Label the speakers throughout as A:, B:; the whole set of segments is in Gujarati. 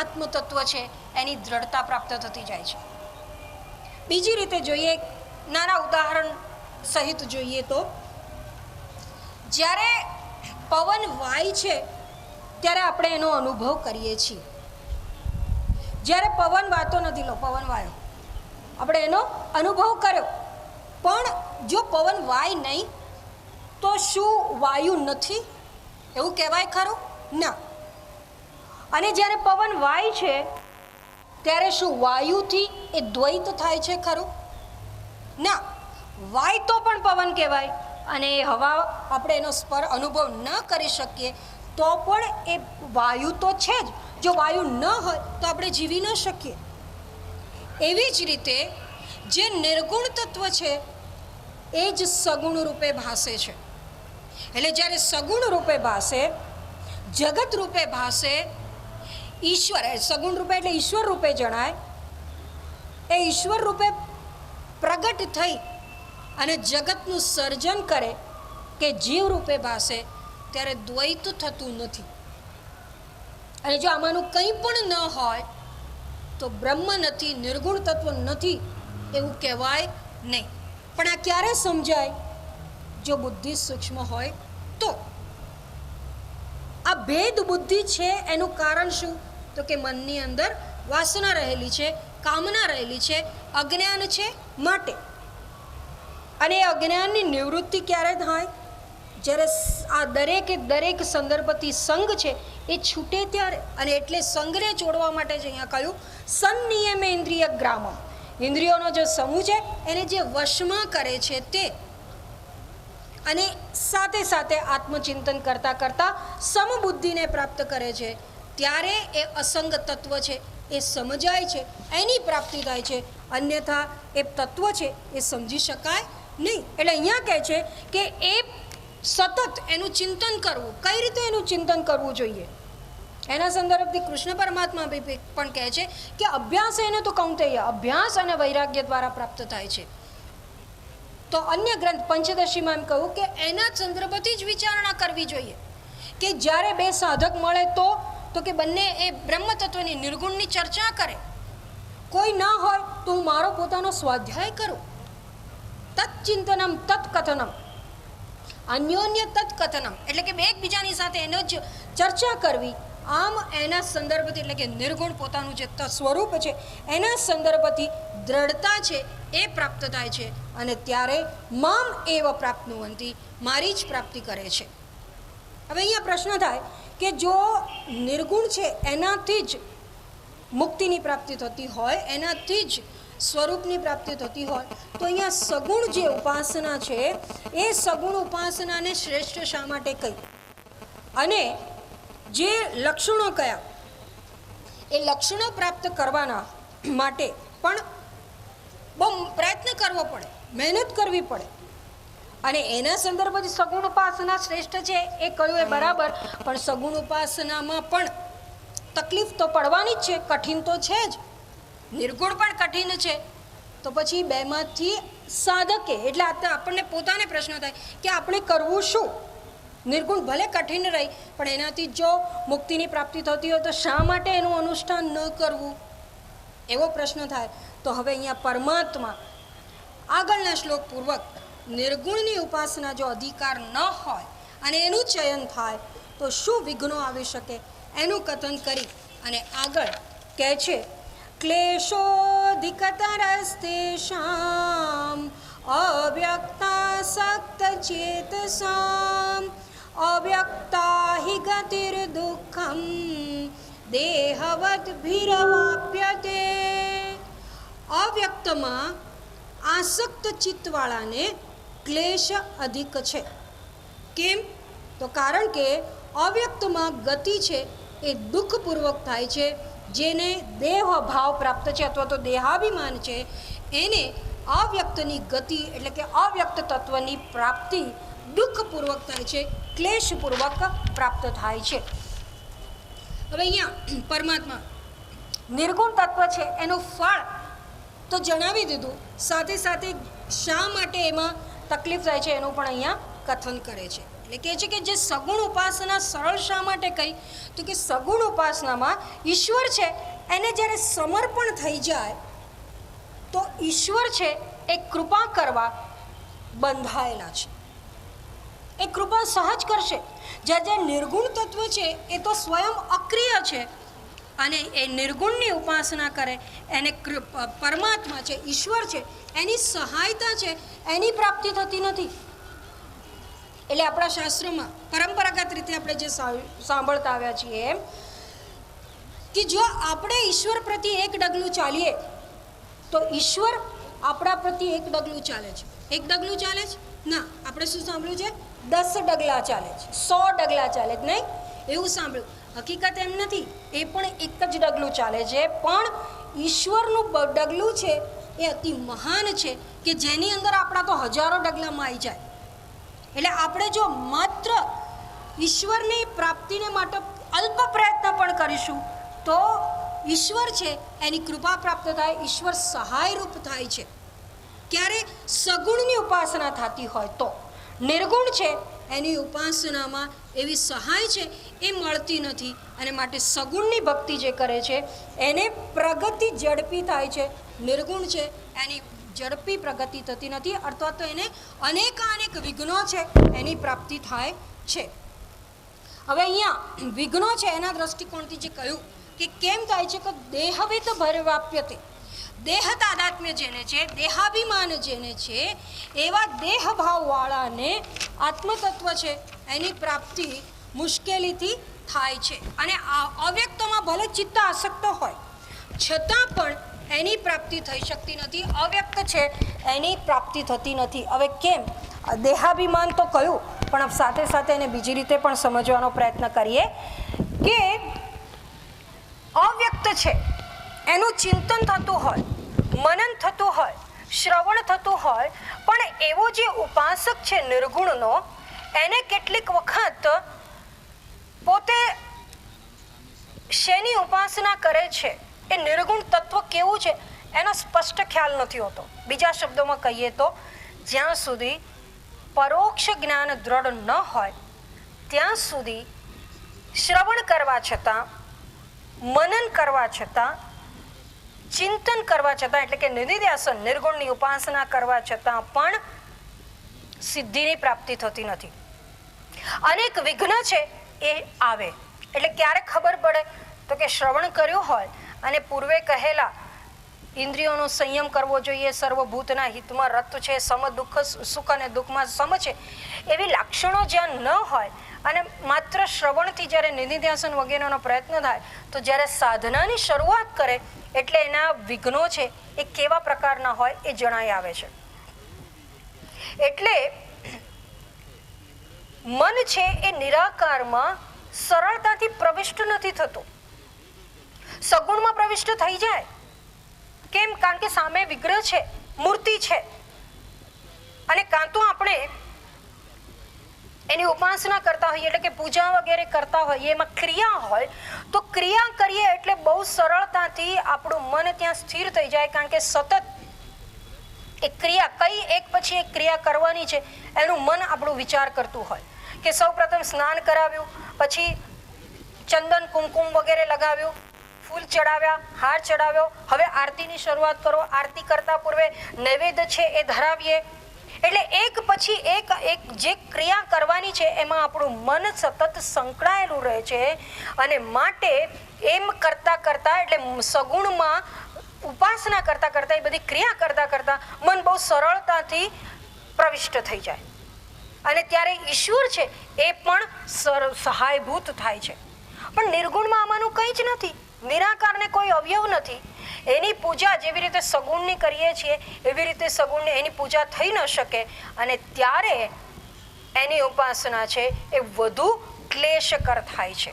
A: આત્મતત્વ છે એની દ્રઢતા પ્રાપ્ત થતી જાય છે. બીજી રીતે જોઈએ, નાના ઉદાહરણ સહિત જોઈએ તો જ્યારે પવન વાય છે ત્યારે આપણે એનો અનુભવ કરીએ છીએ. જ્યારે પવન વાતો નથી, લો પવન વાયો, આપણે એનો અનુભવ કર્યો. પણ જો પવન વાય નહીં તો શું વાયુ નથી એવું કહેવાય ખરું? ના. અને જ્યારે પવન વાય છે ત્યારે શું વાયુથી એ દ્વૈત થાય છે ખરું? ના. વાય તો પણ પવન કહેવાય, અને એ હવા આપણે એનો અનુભવ ન કરી શકીએ તો પણ એ વાયુ તો છે જ. જો વાયુ ન હોય તો આપણે જીવી ન શકીએ. એવી જ રીતે જે નિર્ગુણ તત્વ છે એ જ સગુણ રૂપે ભાસે છે. એટલે જ્યારે સગુણ રૂપે ભાસે, જગત રૂપે ભાસે, ઈશ્વર સગુણ રૂપે એટલે ઈશ્વર રૂપે જણાય, એ ઈશ્વર રૂપે પ્રગટ થઈ અને જગતનું સર્જન કરે કે જીવ રૂપે ભાસે, ત્યારે દ્વૈત થતું નથી. અને જો આમાંનું કંઈ પણ ન હોય તો બ્રહ્મ નથી, નિર્ગુણ તત્વ નથી એવું કહેવાય નહીં. પણ આ ક્યારે સમજાય? જો બુદ્ધિ સૂક્ષ્મ હોય તો. આ ભેદ બુદ્ધિ છે એનું કારણ શું? તો કે મનની અંદર વાસના રહેલી છે, કામના રહેલી છે, અજ્ઞાન છે માટે. અને એ અજ્ઞાનની નિવૃત્તિ ક્યારે થાય? જ્યારે આ દરેક સંદર્ભથી સંગ છે એ છૂટે ત્યારે. અને એટલે સંગને છોડવા માટે જ અહીંયા કહ્યું સંનિયમે ઇન્દ્રિય ગ્રામમ. ઇન્દ્રિયોનો જે સમૂહ છે એને જે વશમાં કરે છે તે, અને સાથે સાથે આત્મચિંતન કરતાં કરતાં સમબુદ્ધિને પ્રાપ્ત કરે છે, ત્યારે એ અસંગ તત્વ છે એ સમજાય છે, એની પ્રાપ્તિ થાય છે. અન્યથા એ તત્વ છે એ સમજી શકાય નહીં. એટલે અહીંયા કહે છે કે એ સતત એનું ચિંતન કરવું. કઈ રીતે એનું ચિંતન કરવું જોઈએ? એના સંદર્ભથી કૃષ્ણ પરમાત્મા પણ કહે છે કે અભ્યાસ એને તો કૌંતેય, અભ્યાસ અને વૈરાગ્ય દ્વારા પ્રાપ્ત થાય છે. તો અન્ય ગ્રંથ પંચદશીમાં એમ કહ્યું કે એના સંદર્ભથી જ વિચારણા કરવી જોઈએ. કે જ્યારે બે સાધક મળે તો કે બંને એ બ્રહ્મ તત્વની નિર્ગુણની ચર્ચા કરે. કોઈ ના હોય તો હું મારો પોતાનો સ્વાધ્યાય કરું. તત્ચિંતનમ તત્કથનમ, અન્યોન્ય તત્કથનમ, એટલે કે બે એકબીજાની સાથે એનો જ ચર્ચા કરવી. આમ એના સંદર્ભથી, એટલે કે નિર્ગુણ પોતાનું જે સ્વરૂપ છે એના સંદર્ભથી દ્રઢતા છે એ પ્રાપ્ત થાય છે. અને ત્યારે મામ એવ પ્રાપ્નુવંતી, મારી જ પ્રાપ્તિ કરે છે. હવે અહીંયા પ્રશ્ન થાય કે જો નિર્ગુણ છે એનાથી જ મુક્તિની પ્રાપ્તિ થતી હોય, એનાથી જ સ્વરૂપની પ્રાપ્તિ થતી હોય, તો અહીંયા સગુણ જે ઉપાસના છે એ સગુણ ઉપાસનાને શ્રેષ્ઠ શા માટે કહી? અને જે લક્ષણો કયા, એ લક્ષણો પ્રાપ્ત કરવાના માટે પણ બહુ પ્રયત્ન કરવો પડે, મહેનત કરવી પડે. અને એના સંદર્ભથી સગુણ ઉપાસના શ્રેષ્ઠ છે એ કહ્યું એ બરાબર, પણ સગુણ ઉપાસનામાં પણ તકલીફ તો પડવાની જ છે, કઠિન તો છે જ. નિર્ગુણ પણ કઠિન છે. તો પછી બેમાંથી સાધકે, એટલે આપણને પોતાને પ્રશ્ન થાય કે આપણે કરવું શું? નિર્ગુણ ભલે કઠિન રહી, પણ એનાથી જો મુક્તિની પ્રાપ્તિ થતી હોય તો શા માટે એનું અનુષ્ઠાન ન કરવું? એવો પ્રશ્ન થાય. તો હવે અહીંયા પરમાત્મા આગળના શ્લોક પૂર્વક નિર્ગુણની ઉપાસના જો અધિકાર ન હોય અને એનું ચયન થાય તો શું વિઘ્નો આવી શકે એનું કથન કરી અને આગળ કહે છે ક્લેશોધિકતરસ્તેષાં અવ્યક્તાસક્ત ચેતસાં અવ્યક્તા હિ ગતિર્દુઃખં દેહવદ ભીરવાપ્યતે. અવ્યક્તમાં આસક્ત ચિત્તવાળાને ક્લેશ અધિક છે. કેમ? તો કારણ કે અવ્યક્તમાં ગતિ છે એ દુઃખપૂર્વક થાય છે. જેને દેહ ભાવ પ્રાપ્ત છે અથવા તો દેહાભિમાન છે એને અવ્યક્તની ગતિ એટલે કે અવ્યક્ત તત્વની પ્રાપ્તિ દુઃખપૂર્વક થાય છે, ક્લેશપૂર્વક પ્રાપ્ત થાય છે. હવે અહીંયા પરમાત્મા નિર્ગુણ તત્વ છે એનું ફળ તો જણાવી દીધું, સાથે સાથે શા માટે એમાં તકલીફ થાય છે એનું પણ અહીંયા કથન કરે છે. એટલે કહે છે કે જે સગુણ ઉપાસના સરળ શા માટે કહી, તો કે સગુણ ઉપાસનામાં ઈશ્વર છે એને જ્યારે સમર્પણ થઈ જાય તો ઈશ્વર છે એ કૃપા કરવા બંધાયેલા છે, એ કૃપા સહજ કરશે. જે નિર્ગુણ તત્વ છે એ તો સ્વયં અક્રિય છે અને એ નિર્ગુણની ઉપાસના કરે એને પરમાત્મા છે, ઈશ્વર છે, એની સહાયતા છે, એની પ્રાપ્તિ થતી નથી. એટલે આપણા શાસ્ત્રોમાં પરંપરાગત રીતે આપણે જે સાંભળતા આવ્યા છીએ એમ કે જો આપણે ઈશ્વર પ્રત્યે એક ડગલું ચાલીએ તો ઈશ્વર આપણા પ્રત્યે એક ડગલું ચાલે છે. એક ડગલું ચાલે છે ના, આપણે શું સાંભળ્યું છે? 10 ડગલા ચાલે છે, 100 ડગલા ચાલે છે, નહીં એવું સાંભળ્યું. હકીકત એમ નથી, એ પણ એક જ ડગલું ચાલે છે, પણ ઈશ્વરનું ડગલું છે એ અતિ મહાન છે કે જેની અંદર આપણા તો હજારો ડગલામાં આવી જાય. એટલે આપણે જો માત્ર ઈશ્વરની પ્રાપ્તિને માટે અલ્પ પ્રયત્ન પણ કરીશું તો ઈશ્વર છે એની કૃપા પ્રાપ્ત થાય, ઈશ્વર સહાયરૂપ થાય છે. ક્યારે સગુણની ઉપાસના થતી હોય તો, નિર્ગુણ છે એની ઉપાસનામાં એવી સહાય છે એ મળતી નથી અને માટે સગુણની ભક્તિ જે કરે છે એને પ્રગતિ ઝડપી થાય છે. નિર્ગુણ છે એની ઝડપી પ્રગતિ થતી નથી, અથવા તો એને અનેક વિઘ્નો છે એની પ્રાપ્તિ થાય છે. હવે અહીંયા વિઘ્નો છે એના દ્રષ્ટિકોણથી જે કહ્યું કે કેમ થાય છે કે દેહવિત ભરવાપ્યતે, દેહ તાદાત્મ્ય જેને છે, દેહાભિમાન જેને છે એવા દેહભાવવાળાને આત્મતત્વ છે એની પ્રાપ્તિ મુશ્કેલીથી થાય છે. અને અવ્યક્તમાં ભલે ચિત્ત આસક્ત હોય છતાં પણ એની પ્રાપ્તિ થઈ શકતી નથી, અવ્યક્ત છે એની પ્રાપ્તિ થતી નથી. હવે કેમ? દેહાભિમાન તો કહ્યું, પણ સાથે સાથે એને બીજી રીતે પણ સમજવાનો પ્રયત્ન કરીએ કે અવ્યક્ત છે એનું ચિંતન થતું હોય, મનન થતું હોય, શ્રવણ થતું હોય, પણ એવો જે ઉપાસક છે નિર્ગુણનો એને કેટલીક વખત પોતે શેની ઉપાસના કરે છે, એ નિર્ગુણ તત્વ કેવું છે એનો સ્પષ્ટ ખ્યાલ નથી હોતો. બીજા શબ્દોમાં કહીએ તો જ્યાં સુધી પરોક્ષ જ્ઞાન દ્રઢ ન હોય ત્યાં સુધી શ્રવણ કરવા છતાં, મનન કરવા છતાં, ચિંતન કરવા છતાં, એટલે કે નિધિધ્યાસન નિર્ગુણની ઉપાસના કરવા છતાં પણ સિદ્ધિની પ્રાપ્તિ થતી નથી. અનેક વિઘ્ન છે એ આવે. એટલે ક્યારે ખબર પડે તો કે શ્રવણ કર્યું હોય અને પૂર્વે કહેલા ઇન્દ્રિયોનો સંયમ કરવો જોઈએ, સર્વભૂતના હિતમાં રત છે, સમ દુઃખ સુખ અને દુઃખમાં સમ છે, એવી લાક્ષણો જ્યાં ન હોય અને માત્ર શ્રવણથી જ્યારે નિધિધ્યાસન વગેરેનો પ્રયત્ન થાય તો જ્યારે સાધનાની શરૂઆત કરે એટલે એના વિઘ્નો છે એ કેવા પ્રકારના હોય એ જણાઈ આવે છે. એટલે મન છે એ નિરાકારમાં સરળતાથી પ્રવિષ્ટ નથી થતું, સગુણમાં પ્રવિષ્ટ થઈ જાય. કેમ? કારણ કે સામે વિગ્રહ છે, મૂર્તિ છે, અને કાં તો આપણે એની ઉપાસના કરતા હોઈએ એટલે કે પૂજા વગેરે કરતા હોઈએ, એમાં ક્રિયા હોય તો ક્રિયા કરીએ એટલે બહુ સરળતાથી આપણું મન ત્યાં સ્થિર થઈ જાય, કારણ કે સતત એક ક્રિયા કઈ એક પછી એક ક્રિયા કરવાની છે એનું મન આપણું વિચાર કરતું હોય. કે સૌ પ્રથમ સ્નાન કરાવ્યું, પછી ચંદન કુમકુમ વગેરે લગાવ્યું, ફૂલ ચડાવ્યા, હાર ચડાવ્યો, હવે આરતીની શરૂઆત કરો, આરતી કરતા પૂર્વે નૈવેદ્ય છે એ ધરાવીએ. એટલે એક પછી એક જે ક્રિયા કરવાની છે એમાં આપણું મન સતત સંકળાયેલું રહે છે અને માટે એમ કરતા કરતા એટલે સગુણમાં ઉપાસના કરતા કરતા એ બધી ક્રિયા કરતા કરતા મન બહુ સરળતાથી પ્રવિષ્ટ થઈ જાય અને ત્યારે ઈશ્વર છે એ પણ સહાયભૂત થાય છે. પણ નિર્ગુણમાં આમાંનું કંઈ જ નથી, નિરાકારને કોઈ અવયવ નથી. એની પૂજા જેવી રીતે સગુણની કરીએ છીએ એવી રીતે સગુણની એની પૂજા થઈ ન શકે અને ત્યારે એની ઉપાસના છે એ વધુ ક્લેશકર થાય છે.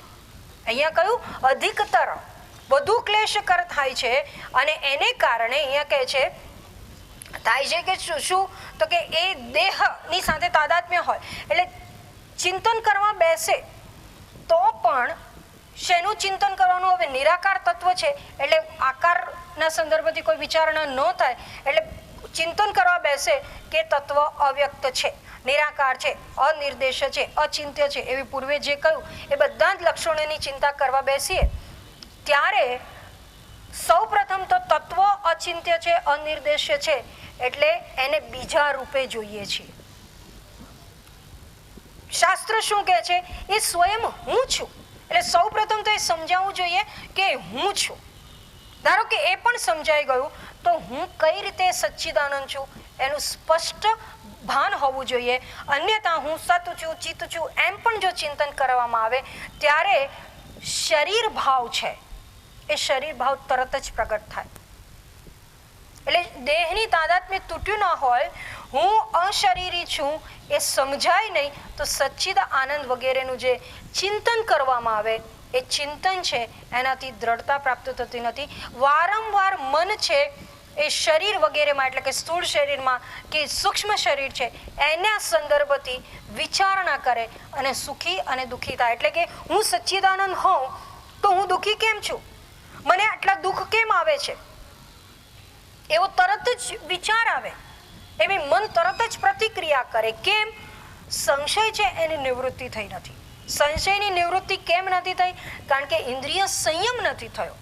A: અહીંયા કહ્યું અધિકતર વધુ ક્લેશકર થાય છે અને એને કારણે અહીંયા કહે છે થાય છે કે શું તો કે એ દેહની સાથે તાદાત્મ્ય હોય એટલે ચિંતન કરવા બેસે તો પણ શેનું ચિંતન કરવાનું? હવે નિરાકાર તત્વ છે એટલે આકારના સંદર્ભથી કોઈ વિચારણા ન થાય એટલે ચિંતન કરવા બેસે કે તત્વ અવ્યક્ત છે, નિરાકાર છે, અનિર્દેશ છે, અચિંત્ય છે, એવી પૂર્વે જે કહ્યું એ બધા જ લક્ષણોની ચિંતા કરવા બેસીએ ત્યારે સૌ પ્રથમ તો તત્વ અચિંત્ય છે, અનિર્દેશ્ય છે, એટલે એને બીજા રૂપે જોઈએ છીએ. શાસ્ત્ર શું કહે છે? એ સ્વયં હું છું. એટલે સૌ પ્રથમ તો એ સમજાવવું જોઈએ કે હું છું. ધારો કે એ પણ સમજાઈ ગયું તો હું કઈ રીતે સચ્ચિદાનંદ છું એનું સ્પષ્ટ ભાન હોવું જોઈએ. અન્યથા હું સત છું, ચિત્ત છું એમ પણ જો ચિંતન કરવામાં આવે ત્યારે શરીર ભાવ છે એ શરીર ભાવ તરત જ પ્રગટ થાય. એટલે દેહની તાદાત્મ્ય તૂટ્યું ન હોય, હું અશરીરી છું એ સમજાય નહીં તો સચ્ચિદ આનંદ વગેરેનું જે ચિંતન કરવામાં આવે એ ચિંતન છે એનાથી દ્રઢતા પ્રાપ્ત થતી નથી. વારંવાર મન છે એ શરીર વગેરેમાં એટલે કે સ્થૂળ શરીરમાં કે સૂક્ષ્મ શરીર છે એના સંદર્ભથી વિચારણા કરે અને સુખી અને દુઃખી થાય. એટલે કે હું સચ્ચિદાનંદ હોઉં તો હું દુઃખી કેમ છું, મને આટલા દુઃખ કેમ આવે છે, એવો તરત જ વિચાર આવે, એવી મન તરત જ પ્રતિક્રિયા કરે. કેમ? સંશય છે એની નિવૃત્તિ થઈ નથી. સંશયની નિવૃત્તિ કેમ નથી થઈ? કારણ કે ઇન્દ્રિય સંયમ નથી થયો,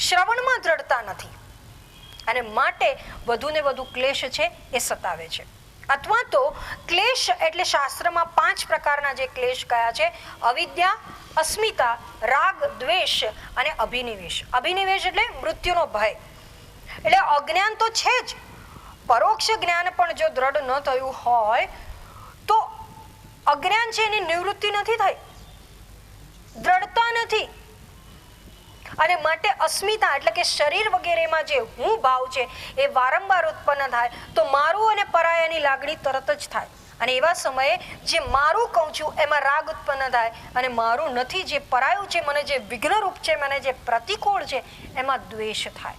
A: શ્રવણમાં દ્રઢતા નથી અને માટે વધુ ને વધુ ક્લેશ છે એ સતાવે છે. અથવા તો ક્લેશ એટલે શાસ્ત્રમાં 5 પ્રકારના જે ક્લેશ કયા છે: અવિદ્યા, અસ્મિતા, રાગ, દ્વેષ અને અભિનિવેશ. અભિનિવેશ એટલે મૃત્યુનો ભય. એટલે અજ્ઞાન તો છે જ, પરોક્ષ જ્ઞાન પણ જો દ્રઢ ન થયું હોય તો અજ્ઞાન છે એની નિવૃત્તિ નથી થઈ, દ્રઢતા નથી. અને માટે અસ્મિતા એટલે કે શરીર વગેરેમાં જે હું ભાવ છે એ વારંવાર ઉત્પન્ન થાય તો મારું અને પરાયાની લાગણી તરત જ થાય. અને એવા સમયે જે મારું કહું છું એમાં રાગ ઉત્પન્ન થાય અને મારું નથી જે પરાયું છે, મને જે વિઘ્નરૂપ છે, મને જે પ્રતિકૂળ છે એમાં દ્વેષ થાય.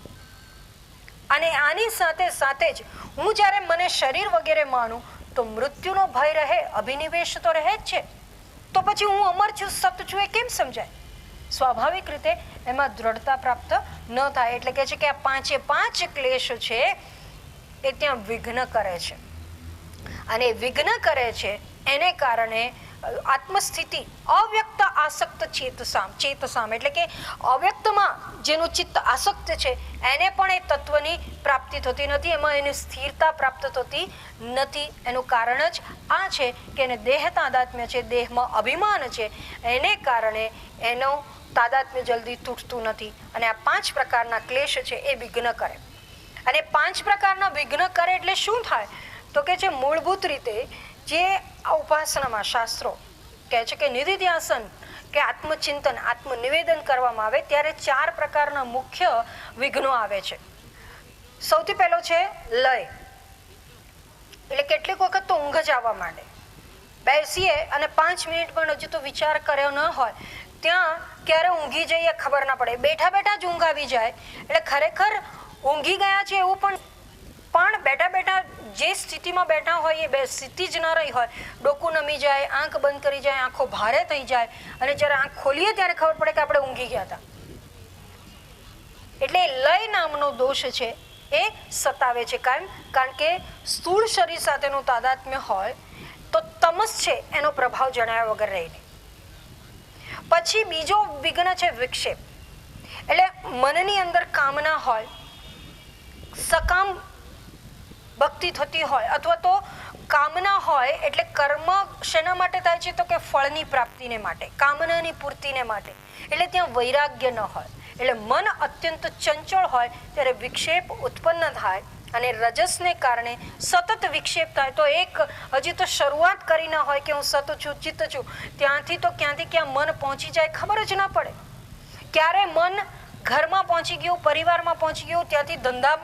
A: અને આની સાથે સાથે જ હું જ્યારે મને શરીર વગેરે માનું તો મૃત્યુનો ભય રહે, અભિનિવેશ તો રહે જ છે. તો પછી હું અમર છું, સત છું એ કેમ સમજાય? સ્વાભાવિક રીતે એમાં દ્રઢતા પ્રાપ્ત ન થાય. એટલે કે છે કે આ 5 ક્લેશ છે એ ત્યાં વિઘ્ન કરે છે. અને વિઘ્ન કરે છે એને કારણે આત્મસ્થિતિ અવ્યક્ત આસક્ત ચેતસામ એટલે કે અવ્યક્તમાં જેનું ચિત્ત આસક્ત છે એને પણ એ તત્વની પ્રાપ્તિ થતી નથી, એમાં એની સ્થિરતા પ્રાપ્ત થતી નથી. એનું કારણ જ આ છે કે એને દેહ તાદાત્મ્ય છે, દેહમાં અભિમાન છે, એને કારણે એનો તાદાત્મ્ય જલ્દી તૂટતું નથી. અને આ 5 પ્રકારના ક્લેશ છે એ વિઘ્ન કરે. અને 5 પ્રકારના વિઘ્ન કરે એટલે શું થાય? તો કે છે મૂળભૂત રીતે જે ઉપાસનામાં શાસ્ત્રો કહે છે કે નિધિધ્યાસન કે આત્મચિંતન, આત્મનિવેદન કરવામાં આવે ત્યારે 4 પ્રકારના મુખ્ય વિઘ્નો આવે છે. સૌથી પહેલો છે લય. એટલે કેટલીક વખત તો ઊંઘ જ આવવા માંડે, બેસીએ અને 5 મિનિટ પણ હજુ તો વિચાર કર્યો ન હોય ત્યાં ક્યારે ઊંઘી જઈએ ખબર ના પડે, બેઠા બેઠા જ ઊંઘ આવી જાય. એટલે ખરેખર ઊંઘી ગયા છે એવું પણ બેઠા બેઠા જે સ્થિતિમાં બેઠા હોય એ સ્થિતિ જ ન રહી હોય, ડોકું નમી જાય, આંખ બંધ કરી જાય, આંખો ભારે થઈ જાય અને જ્યારે આંખ ખોલીએ ત્યારે ખબર પડે કે આપણે ઊંઘી ગયા હતા. એટલે લય નામનો દોષ છે એ સતાવે છે. કારણ કે સ્થૂળ શરીર સાથેનું તાદાત્મ્ય હોય તો તમસ છે એનો પ્રભાવ જણાવ્યા વગર રહી નહીં. પછી બીજો વિઘ્ન છે વિક્ષેપ. એટલે મનની અંદર કામના હોય, સકામ ભક્તિ થતી હોય અથવા તો કામના હોય, એટલે કર્મ શેના માટે થાય છે? તો કે ફળની પ્રાપ્તિને માટે, કામનાની પૂર્તિને માટે. એટલે ત્યાં વૈરાગ્ય ન હોય, એટલે મન અત્યંત ચંચળ હોય ત્યારે વિક્ષેપ ઉત્પન્ન થાય અને રજસને કારણે સતત વિક્ષેપ થાય. તો એક હજી તો શરૂઆત કરી ના હોય કે હું સત છું, ચિત્ત છું, ત્યાંથી તો ક્યાંથી ક્યાં મન પહોંચી જાય ખબર જ ના પડે. ક્યારે મન ઘરમાં પહોંચી ગયું, પરિવારમાં પહોંચી ગયું, ત્યાંથી ધંધા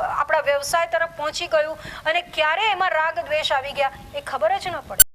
A: આપણા વ્યવસાય તરફ પહોંચી ગયું અને ક્યારે એમાં રાગ દ્વેષ આવી ગયા એ ખબર જ ન પડે.